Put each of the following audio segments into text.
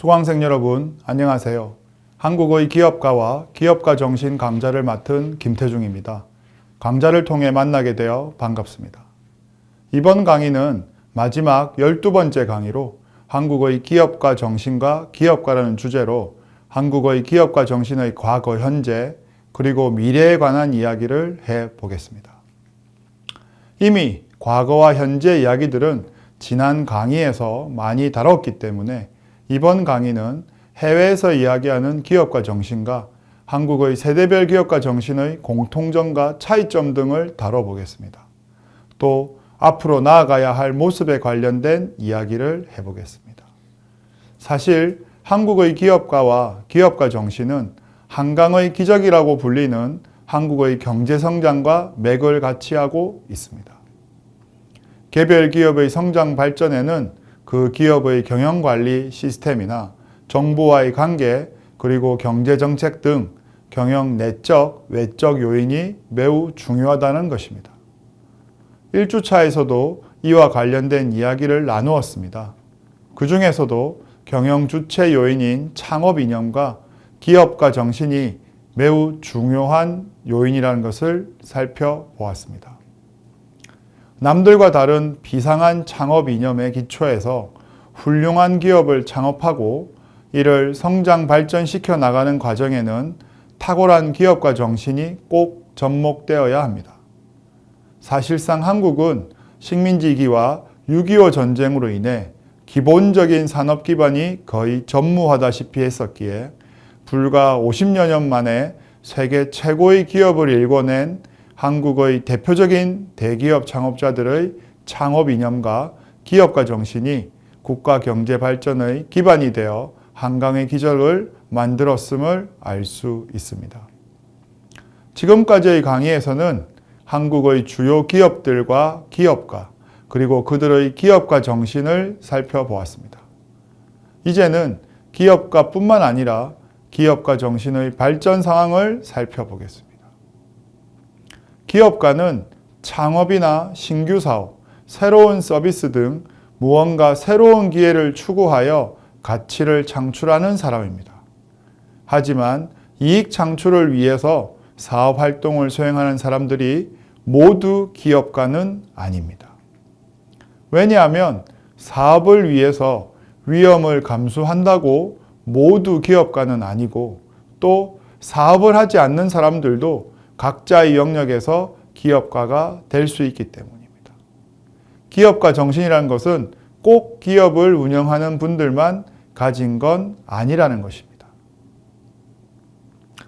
수강생 여러분, 안녕하세요. 한국의 기업가와 기업가 정신 강좌를 맡은 김태중입니다. 강좌를 통해 만나게 되어 반갑습니다. 이번 강의는 마지막 12번째 강의로 한국의 기업가 정신과 기업가라는 주제로 한국의 기업가 정신의 과거, 현재, 그리고 미래에 관한 이야기를 해보겠습니다. 이미 과거와 현재 이야기들은 지난 강의에서 많이 다뤘기 때문에 이번 강의는 해외에서 이야기하는 기업가 정신과 한국의 세대별 기업가 정신의 공통점과 차이점 등을 다뤄보겠습니다. 또 앞으로 나아가야 할 모습에 관련된 이야기를 해보겠습니다. 사실 한국의 기업가와 기업가 정신은 한강의 기적이라고 불리는 한국의 경제 성장과 맥을 같이 하고 있습니다. 개별 기업의 성장 발전에는 그 기업의 경영관리 시스템이나 정부와의 관계, 그리고 경제정책 등 경영 내적, 외적 요인이 매우 중요하다는 것입니다. 1주차에서도 이와 관련된 이야기를 나누었습니다. 그 중에서도 경영 주체 요인인 창업 이념과 기업가 정신이 매우 중요한 요인이라는 것을 살펴보았습니다. 남들과 다른 비상한 창업 이념의 기초에서 훌륭한 기업을 창업하고 이를 성장 발전시켜 나가는 과정에는 탁월한 기업가 정신이 꼭 접목되어야 합니다. 사실상 한국은 식민지기와 6.25 전쟁으로 인해 기본적인 산업 기반이 거의 전무하다시피 했었기에 불과 50여 년 만에 세계 최고의 기업을 일궈낸 한국의 대표적인 대기업 창업자들의 창업 이념과 기업가 정신이 국가 경제 발전의 기반이 되어 한강의 기적을 만들었음을 알 수 있습니다. 지금까지의 강의에서는 한국의 주요 기업들과 기업가, 그리고 그들의 기업가 정신을 살펴보았습니다. 이제는 기업가뿐만 아니라 기업가 정신의 발전 상황을 살펴보겠습니다. 기업가는 창업이나 신규 사업, 새로운 서비스 등 무언가 새로운 기회를 추구하여 가치를 창출하는 사람입니다. 하지만 이익 창출을 위해서 사업 활동을 수행하는 사람들이 모두 기업가는 아닙니다. 왜냐하면 사업을 위해서 위험을 감수한다고 모두 기업가는 아니고 또 사업을 하지 않는 사람들도 각자의 영역에서 기업가가 될 수 있기 때문입니다. 기업가 정신이라는 것은 꼭 기업을 운영하는 분들만 가진 건 아니라는 것입니다.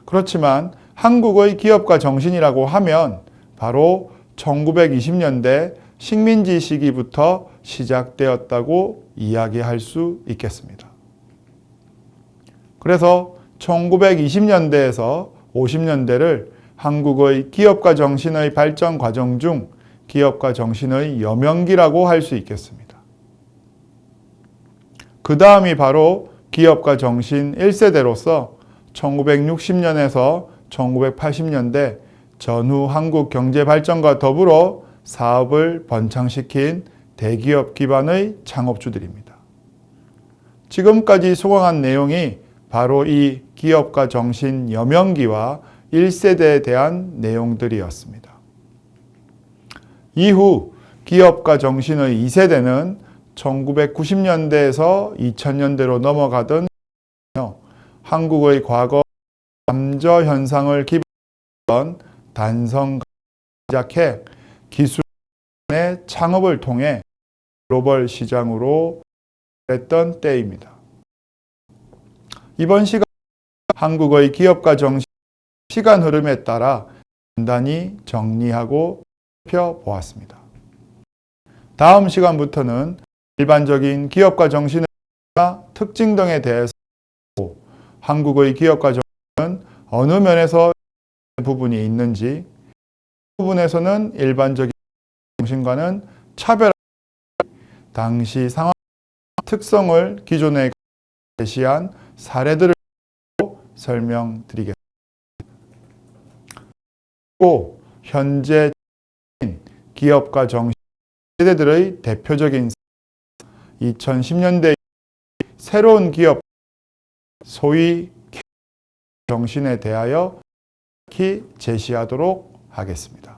그렇지만 한국의 기업가 정신이라고 하면 바로 1920년대 식민지 시기부터 시작되었다고 이야기할 수 있겠습니다. 그래서 1920년대에서 50년대를 한국의 기업가 정신의 발전 과정 중 기업가 정신의 여명기라고 할 수 있겠습니다. 그 다음이 바로 기업가 정신 1세대로서 1960년에서 1980년대 전후 한국 경제 발전과 더불어 사업을 번창시킨 대기업 기반의 창업주들입니다. 지금까지 수강한 내용이 바로 이 기업가 정신 여명기와 1세대에 대한 내용들이었습니다. 이후 기업가 정신의 2세대는 1990년대에서 2000년대로 넘어가던 한국의 과거 잠저 현상을 기반한 단성 시작해 기술의 창업을 통해 글로벌 시장으로 했던 때입니다. 이번 시간 한국의 기업가 정신 시간 흐름에 따라 간단히 정리하고 살펴보았습니다. 다음 시간부터는 일반적인 기업가 정신의 특징 등에 대해서 한국의 기업가 정신은 어느 면에서 부분이 있는지, 그 부분에서는 일반적인 정신과는 차별한 당시 상황 특성을 기존에 제시한 사례들을 설명드리겠습니다. 또 현재 기업가 정신 세대들의 대표적인 2010년대 새로운 기업 소위 정신에 대하여 특히 제시하도록 하겠습니다.